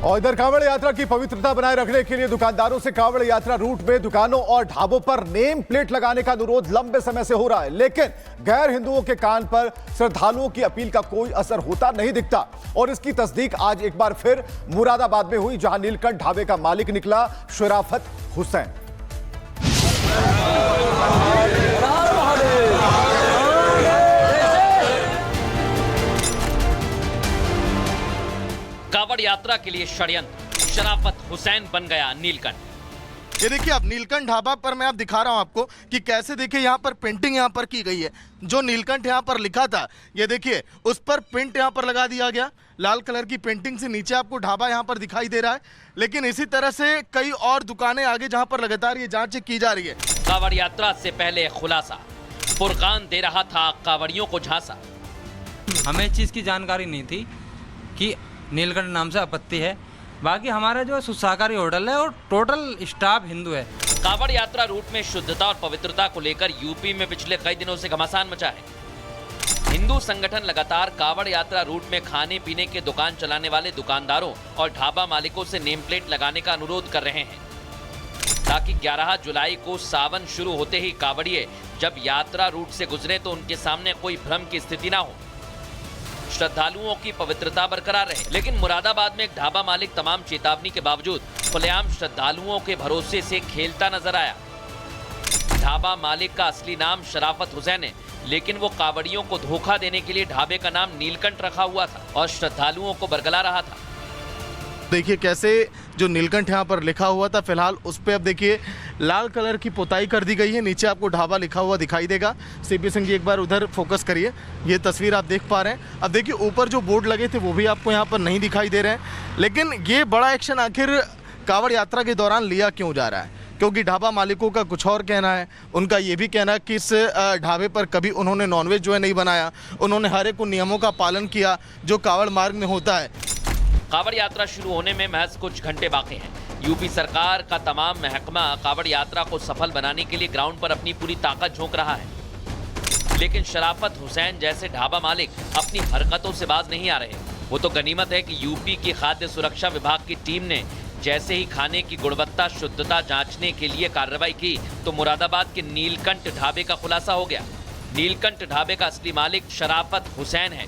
और इधर कांवड़ यात्रा की पवित्रता बनाए रखने के लिए दुकानदारों से कांवड़ यात्रा रूट में दुकानों और ढाबों पर नेम प्लेट लगाने का अनुरोध लंबे समय से हो रहा है, लेकिन गैर हिंदुओं के कान पर श्रद्धालुओं की अपील का कोई असर होता नहीं दिखता। और इसकी तस्दीक आज एक बार फिर मुरादाबाद में हुई, जहां नीलकंठ ढाबे का मालिक निकला शराफत हुसैन। कांवड़ यात्रा के लिए षड्यंत्र, शराफत हुसैन बन गया नीलकंठ। ये देखिए, अब नीलकंठ ढाबा पर मैं आप दिखा रहा हूं आपको कि कैसे देखिए यहाँ पर पेंटिंग यहाँ पर की गई है। जो नीलकंठ यहाँ पर लिखा था, ये देखिए उस पर प्रिंट यहाँ पर लगा दिया गया। लाल कलर की पेंटिंग से नीचे आपको ढाबा यहाँ पर दिखाई दे रहा है। लेकिन इसी तरह से कई और दुकानें आगे जहाँ पर लगातार ये जांच की जा रही है। कांवड़ यात्रा से पहले खुलासा, फुरकान दे रहा था कांवड़ियों को झांसा। हमें इस चीज़ की जानकारी नहीं थी कि नीलकंठ नाम से आपत्ति है। बाकी हमारा जो सुशाकारी होटल है और टोटल स्टाफ हिंदू है। कांवड़ यात्रा रूट में शुद्धता और पवित्रता को लेकर यूपी में पिछले कई दिनों से घमासान मचा है। हिंदू संगठन लगातार कांवड़ यात्रा रूट में खाने पीने के दुकान चलाने वाले दुकानदारों और ढाबा मालिकों से नेम प्लेट लगाने का अनुरोध कर रहे हैं, ताकि 11 जुलाई को सावन शुरू होते ही कांवड़िए जब यात्रा रूट से गुजरे तो उनके सामने कोई भ्रम की स्थिति ना हो, श्रद्धालुओं की पवित्रता बरकरार रहे। लेकिन मुरादाबाद में एक ढाबा मालिक तमाम चेतावनी के बावजूद खुलेआम श्रद्धालुओं के भरोसे से खेलता नजर आया। ढाबा मालिक का असली नाम शराफत हुसैन है, लेकिन वो कांवड़ियों को धोखा देने के लिए ढाबे का नाम नीलकंठ रखा हुआ था और श्रद्धालुओं को बरगला रहा था। देखिए कैसे जो नीलकंठ यहाँ पर लिखा हुआ था, फिलहाल उस पर अब देखिए लाल कलर की पुताई कर दी गई है। नीचे आपको ढाबा लिखा हुआ दिखाई देगा। सीपी सिंह जी एक बार उधर फोकस करिए, ये तस्वीर आप देख पा रहे हैं। अब देखिए ऊपर जो बोर्ड लगे थे वो भी आपको यहाँ पर नहीं दिखाई दे रहे हैं। लेकिन ये बड़ा एक्शन आखिर कांवड़ यात्रा के दौरान लिया क्यों जा रहा है? क्योंकि ढाबा मालिकों का कुछ और कहना है। उनका ये भी कहना है कि इस ढाबे पर कभी उन्होंने नॉनवेज जो है नहीं बनाया, उन्होंने हर एक उन नियमों का पालन किया जो कांवड़ मार्ग में होता है। कांवड़ यात्रा शुरू होने में महज कुछ घंटे बाकी हैं। यूपी सरकार का तमाम महकमा कांवड़ यात्रा को सफल बनाने के लिए ग्राउंड पर अपनी पूरी ताकत झोंक रहा है, लेकिन शराफत हुसैन जैसे ढाबा मालिक अपनी हरकतों से बाज नहीं आ रहे। वो तो गनीमत है कि यूपी की खाद्य सुरक्षा विभाग की टीम ने जैसे ही खाने की गुणवत्ता शुद्धता जांचने के लिए कार्रवाई की तो मुरादाबाद के नीलकंठ ढाबे का खुलासा हो गया। नीलकंठ ढाबे का असली मालिक शराफत हुसैन है।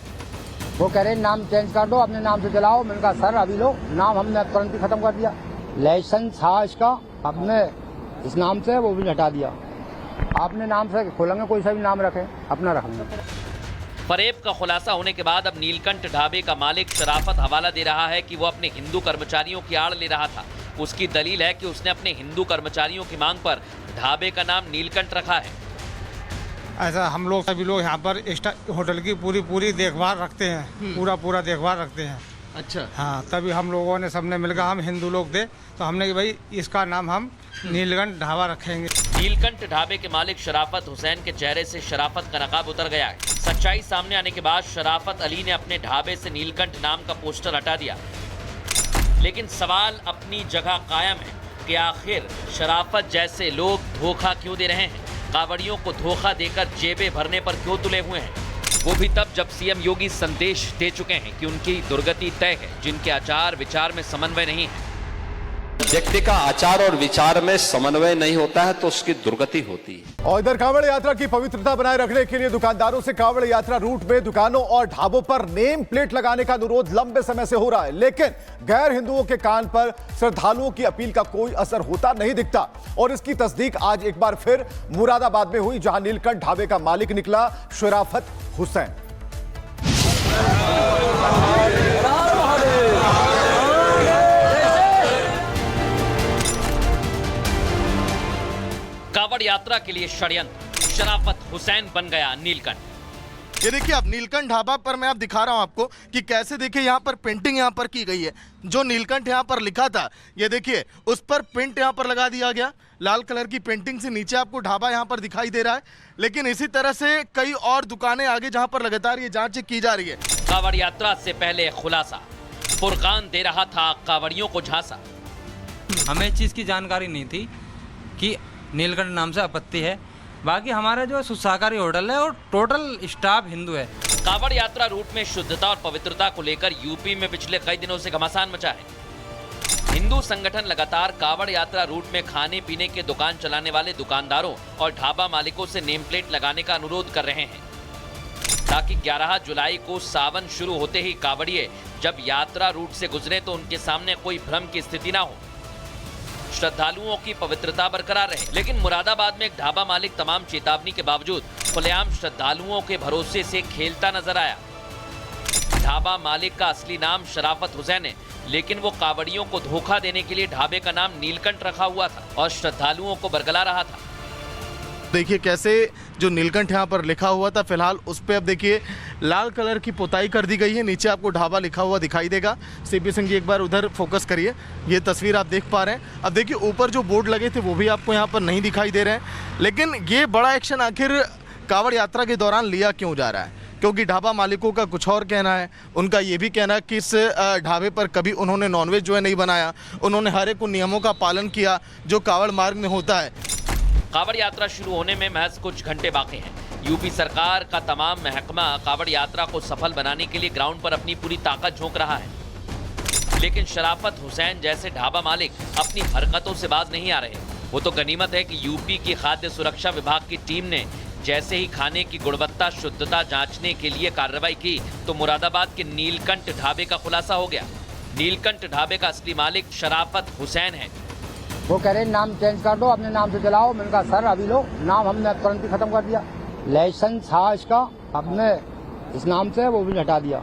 वो कह रहे नाम चेंज कर दो, अपने नाम से चलाओ। मैंने कहा सर अभी लो, नाम हमने तुरंत ही खत्म कर दिया। लाइसेंस था इसका, हमने इस नाम से वो भी हटा दिया। आपने नाम से खोलेंगे, कोई सा भी नाम रखें, अपना रखेंगे। फरेब का खुलासा होने के बाद अब नीलकंठ ढाबे का मालिक शराफत हवाला दे रहा है कि वो अपने हिंदू कर्मचारियों की आड़ ले रहा था। उसकी दलील है कि उसने अपने हिंदू कर्मचारियों की मांग पर ढाबे का नाम नीलकंठ रखा है। ऐसा हम लोग सभी लोग यहाँ पर होटल की पूरी देखभाल रखते हैं, पूरा देखभाल रखते हैं। अच्छा, हाँ, तभी हम लोगों ने सबने मिलकर, हम हिंदू लोग थे तो हमने कि भाई इसका नाम हम नीलकंठ ढाबा रखेंगे। नीलकंठ ढाबे के मालिक शराफत हुसैन के चेहरे से शराफत का नकाब उतर गया है। सच्चाई सामने आने के बाद शराफत अली ने अपने ढाबे से नीलकंठ नाम का पोस्टर हटा दिया। लेकिन सवाल अपनी जगह कायम है कि आखिर शराफत जैसे लोग धोखा क्यों दे रहे हैं, कांवड़ियों को धोखा देकर जेबें भरने पर क्यों तुले हुए हैं, वो भी तब जब सीएम योगी संदेश दे चुके हैं कि उनकी दुर्गति तय है। जिनके आचार विचार में समन्वय नहीं है, व्यक्ति का आचार और विचार में समन्वय नहीं होता है तो उसकी दुर्गति होती है। और इधर कांवड़ यात्रा की पवित्रता बनाए रखने के लिए दुकानदारों से कांवड़ यात्रा रूट में दुकानों और ढाबों पर नेम प्लेट लगाने का अनुरोध लंबे समय से हो रहा है, लेकिन गैर हिंदुओं के कान पर श्रद्धालुओं की अपील का कोई असर होता नहीं दिखता। और इसकी तस्दीक आज एक बार फिर मुरादाबाद में हुई, जहां नीलकंठ ढाबे का मालिक निकला शराफत हुसैन। कांवड़ यात्रा के लिए षड्यंत्र, शराफत हुसैन बन गया नीलकंठ। ये देखिए, अब नीलकंठ ढाबा पर मैं आप दिखा रहा हूं आपको कि कैसे देखिए यहाँ पर पेंटिंग यहाँ पर की गई है। जो नीलकंठ यहाँ पर लिखा था, ये देखिए उस पर प्रिंट यहाँ पर लगा दिया गया। लाल कलर की पेंटिंग से नीचे आपको ढाबा यहाँ पर दिखाई दे रहा है। लेकिन इसी तरह से कई और दुकानें आगे जहाँ पर लगातार ये जांच की जा रही है। कांवड़ यात्रा से पहले खुलासा, फुरकान दे रहा था कांवड़ियों को झांसा। हमें इस चीज़ की जानकारी नहीं थी कि नीलकंठ नाम से आपत्ति है। बाकी हमारा जो सुशाकारी होटल है और टोटल स्टाफ हिंदू है। कांवड़ यात्रा रूट में शुद्धता और पवित्रता को लेकर यूपी में पिछले कई दिनों से घमासान मचा है। हिंदू संगठन लगातार कावड़ यात्रा रूट में खाने पीने के दुकान चलाने वाले दुकानदारों और ढाबा मालिकों से नेम प्लेट लगाने का अनुरोध कर रहे हैं ताकि 11 जुलाई को सावन शुरू होते ही कावड़िए जब यात्रा रूट से गुजरे तो उनके सामने कोई भ्रम की स्थिति ना हो, श्रद्धालुओं की पवित्रता बरकरार रहे। लेकिन मुरादाबाद में एक ढाबा मालिक तमाम चेतावनी के बावजूद खुलेआम श्रद्धालुओं के भरोसे से खेलता नजर आया। ढाबा मालिक का असली नाम शराफत हुसैन है, लेकिन वो कावड़ियों को धोखा देने के लिए ढाबे का नाम नीलकंठ रखा हुआ था और श्रद्धालुओं को बरगला रहा था। देखिए कैसे जो नीलकंठ यहाँ पर लिखा हुआ था, फिलहाल उस पर अब देखिए लाल कलर की पुताई कर दी गई है। नीचे आपको ढाबा लिखा हुआ दिखाई देगा। सीपी सिंह जी एक बार उधर फोकस करिए, ये तस्वीर आप देख पा रहे हैं। अब देखिए ऊपर जो बोर्ड लगे थे वो भी आपको यहाँ पर नहीं दिखाई दे रहे हैं। लेकिन ये बड़ा एक्शन आखिर कांवड़ यात्रा के दौरान लिया क्यों जा रहा है? क्योंकि ढाबा मालिकों का कुछ और कहना है। उनका ये भी कहना है कि इस ढाबे पर कभी उन्होंने नॉनवेज जो है नहीं बनाया, उन्होंने हर एक उन नियमों का पालन किया जो कांवड़ मार्ग में होता है। कावड़ यात्रा शुरू होने में महज कुछ घंटे बाकी हैं। यूपी सरकार का तमाम महकमा कावड़ यात्रा को सफल बनाने के लिए ग्राउंड पर अपनी पूरी ताकत झोंक रहा है, लेकिन शराफत हुसैन जैसे ढाबा मालिक अपनी हरकतों से बाज नहीं आ रहे। वो तो गनीमत है कि यूपी की खाद्य सुरक्षा विभाग की टीम ने जैसे ही खाने की गुणवत्ता शुद्धता जांचने के लिए कार्रवाई की तो मुरादाबाद के नीलकंठ ढाबे का खुलासा हो गया। नीलकंठ ढाबे का असली मालिक शराफत हुसैन है। वो कह रहे नाम चेंज कर दो, अपने नाम से चलाओ। मैंने कहा सर अभी लो, नाम हमने तुरंत ही खत्म कर दिया। लाइसेंस था इसका, हमने इस नाम से वो भी हटा दिया।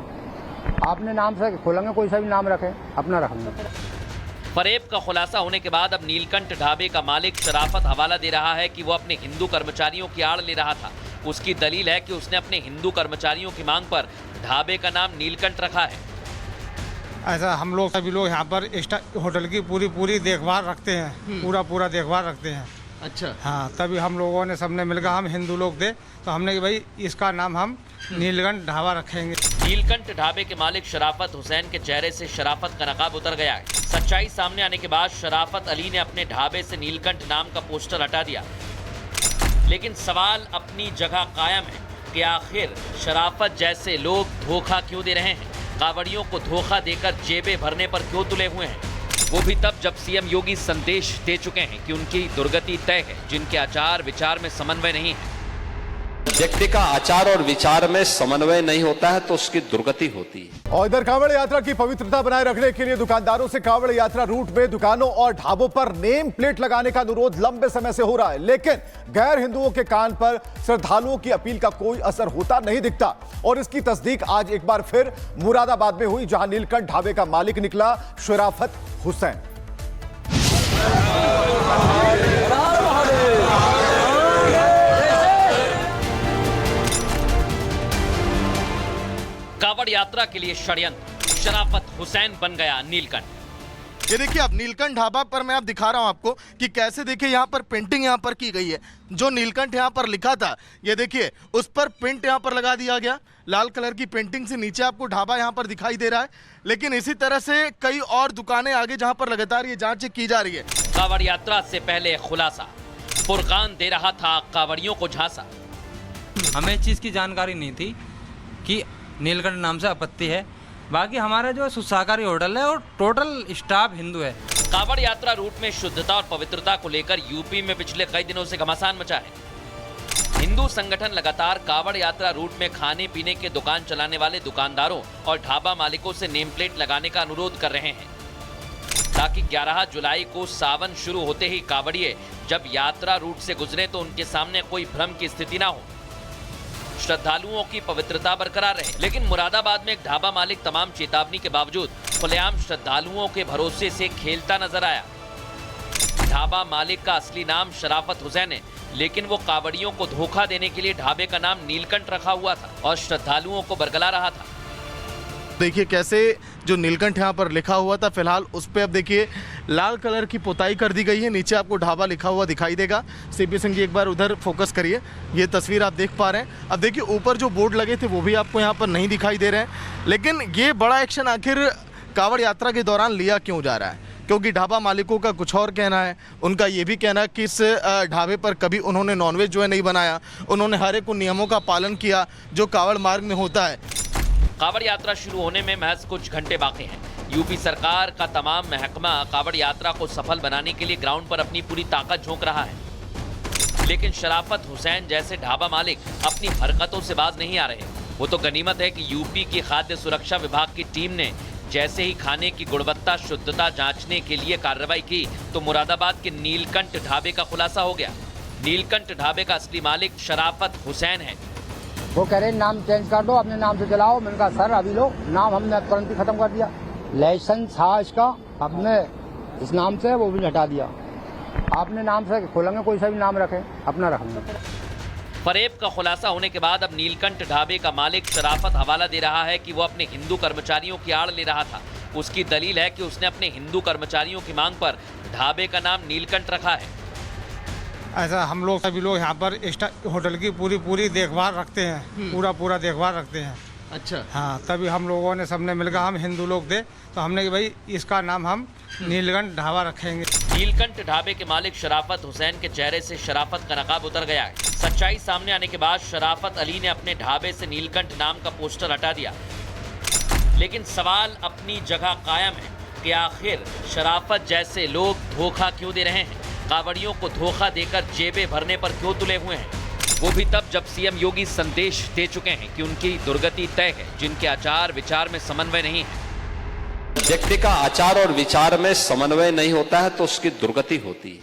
आपने नाम से खोलेंगे, कोई सा भी नाम रखें, अपना रखेंगे। फरेब का खुलासा होने के बाद अब नीलकंठ ढाबे का मालिक शराफत हवाला दे रहा है कि वो अपने हिंदू कर्मचारियों की आड़ ले रहा था। उसकी दलील है कि उसने अपने हिंदू कर्मचारियों की मांग पर ढाबे का नाम नीलकंठ रखा है। ऐसा हम लोग सभी लोग यहाँ पर होटल की पूरी देखभाल रखते हैं, पूरा देखभाल रखते हैं। अच्छा, हाँ, तभी हम लोगों ने सबने मिलकर, हम हिंदू लोग थे तो हमने कि भाई इसका नाम हम नीलकंठ ढाबा रखेंगे। नीलकंठ ढाबे के मालिक शराफत हुसैन के चेहरे से शराफत का नकाब उतर गया है। सच्चाई सामने आने के बाद शराफत अली ने अपने ढाबे से नीलकंठ नाम का पोस्टर हटा दिया, लेकिन सवाल अपनी जगह कायम है कि आखिर शराफत जैसे लोग धोखा क्यों दे रहे हैं, कावड़ियों को धोखा देकर जेबें भरने पर क्यों तुले हुए हैं, वो भी तब जब सीएम योगी संदेश दे चुके हैं कि उनकी दुर्गति तय है। जिनके आचार विचार में समन्वय नहीं है, व्यक्ति का आचार और विचार में समन्वय नहीं होता है तो उसकी दुर्गति होती है। और इधर कांवड़ यात्रा की पवित्रता बनाए रखने के लिए दुकानदारों से कांवड़ यात्रा रूट में दुकानों और ढाबों पर नेम प्लेट लगाने का अनुरोध लंबे समय से हो रहा है, लेकिन गैर हिंदुओं के कान पर श्रद्धालुओं की अपील का कोई असर होता नहीं दिखता। और इसकी तस्दीक आज एक बार फिर मुरादाबाद में हुई, जहां नीलकंठ ढाबे का मालिक निकला शराफत हुसैन। कावड़ यात्रा के लिए षड्यंत्र, शराफत हुसैन बन गया नीलकंठ। ये देखिए, अब नीलकंठ ढाबा पर मैं आप दिखा रहा हूं आपको कि कैसे देखिए यहाँ पर पेंटिंग यहाँ पर की गई है। जो नीलकंठ यहाँ पर लिखा था, ये देखिए उस पर प्रिंट यहाँ पर लगा दिया गया लाल कलर की पेंटिंग से। नीचे आपको ढाबा यहाँ पर दिखाई दे रहा है, लेकिन इसी तरह से कई और दुकानें आगे जहाँ पर लगातार ये जांच की जा रही है। कावड़ यात्रा से पहले खुलासा, फुरकान दे रहा था कावड़ियों को झांसा। हमें इस चीज़ की जानकारी नहीं थी कि नीलकंठ नाम से आपत्ति है। बाकी हमारा जो सुशाकारी होटल है और टोटल स्टाफ हिंदू है। कावड़ यात्रा रूट में शुद्धता और पवित्रता को लेकर यूपी में पिछले कई दिनों से घमासान मचा है। हिंदू संगठन लगातार कावड़ यात्रा रूट में खाने पीने के दुकान चलाने वाले दुकानदारों और ढाबा मालिकों से नेम प्लेट लगाने का अनुरोध कर रहे हैं ताकि 11 जुलाई को सावन शुरू होते ही कावड़िए जब यात्रा रूट से गुजरे तो उनके सामने कोई भ्रम की स्थिति ना हो, श्रद्धालुओं की पवित्रता बरकरार रहे। लेकिन मुरादाबाद में एक ढाबा मालिक तमाम चेतावनी के बावजूद खुलेआम श्रद्धालुओं के भरोसे से खेलता नजर आया। ढाबा मालिक का असली नाम शराफत हुसैन है, लेकिन वो कावड़ियों को धोखा देने के लिए ढाबे का नाम नीलकंठ रखा हुआ था और श्रद्धालुओं को बरगला रहा था। देखिए कैसे जो नीलकंठ यहाँ पर लिखा हुआ था, फिलहाल उस पर अब देखिए लाल कलर की पुताई कर दी गई है। नीचे आपको ढाबा लिखा हुआ दिखाई देगा। सीपी सिंह जी एक बार उधर फोकस करिए, ये तस्वीर आप देख पा रहे हैं। अब देखिए ऊपर जो बोर्ड लगे थे वो भी आपको यहाँ पर नहीं दिखाई दे रहे हैं। लेकिन ये बड़ा एक्शन आखिर कांवड़ यात्रा के दौरान लिया क्यों जा रहा है? क्योंकि ढाबा मालिकों का कुछ और कहना है। उनका ये भी कहना है कि इस ढाबे पर कभी उन्होंने नॉनवेज जो है नहीं बनाया, उन्होंने हर एक उन नियमों का पालन किया जो कांवड़ मार्ग में होता है। कावड़ यात्रा शुरू होने में महज कुछ घंटे बाकी हैं। यूपी सरकार का तमाम महकमा कावड़ यात्रा को सफल बनाने के लिए ग्राउंड पर अपनी पूरी ताकत झोंक रहा है, लेकिन शराफत हुसैन जैसे ढाबा मालिक अपनी हरकतों से बाज नहीं आ रहे। वो तो गनीमत है कि यूपी की खाद्य सुरक्षा विभाग की टीम ने जैसे ही खाने की गुणवत्ता शुद्धता जांचने के लिए कार्रवाई की तो मुरादाबाद के नीलकंठ ढाबे का खुलासा हो गया। नीलकंठ ढाबे का असली मालिक शराफत हुसैन है। वो कह रहे नाम चेंज कर दो, अपने नाम से चलाओ। मैंने कहा सर अभी लो, नाम हमने तुरंत ही खत्म कर दिया। लाइसेंस था इसका, अपने इस नाम से वो भी हटा दिया। आपने नाम से खोलेंगे, कोई सा भी नाम रखें, अपना रखेंगे। फरेब का खुलासा होने के बाद अब नीलकंठ ढाबे का मालिक शराफत हवाला दे रहा है कि वो अपने हिंदू कर्मचारियों की आड़ ले रहा था। उसकी दलील है कि उसने अपने हिंदू कर्मचारियों की मांग पर ढाबे का नाम नीलकंठ रखा है। ऐसा हम लोग सभी लोग यहाँ पर होटल की पूरी देखभाल रखते हैं, पूरा देखभाल रखते हैं। अच्छा। हाँ, तभी हम लोगों ने सबने मिलकर, हम हिंदू लोग थे तो हमने कि भाई इसका नाम हम नीलकंठ ढाबा रखेंगे। नीलकंठ ढाबे के मालिक शराफत हुसैन के चेहरे से शराफत का नकाब उतर गया है। सच्चाई सामने आने के बाद शराफत अली ने अपने ढाबे से नीलकंठ नाम का पोस्टर हटा दिया, लेकिन सवाल अपनी जगह कायम है कि आखिर शराफत जैसे लोग धोखा क्यों दे रहे हैं, कावड़ियों को धोखा देकर जेबें भरने पर क्यों तुले हुए हैं। वो भी तब जब सीएम योगी संदेश दे चुके हैं कि उनकी दुर्गति तय है, जिनके आचार विचार में समन्वय नहीं है। व्यक्ति का आचार और विचार में समन्वय नहीं होता है तो उसकी दुर्गति होती है।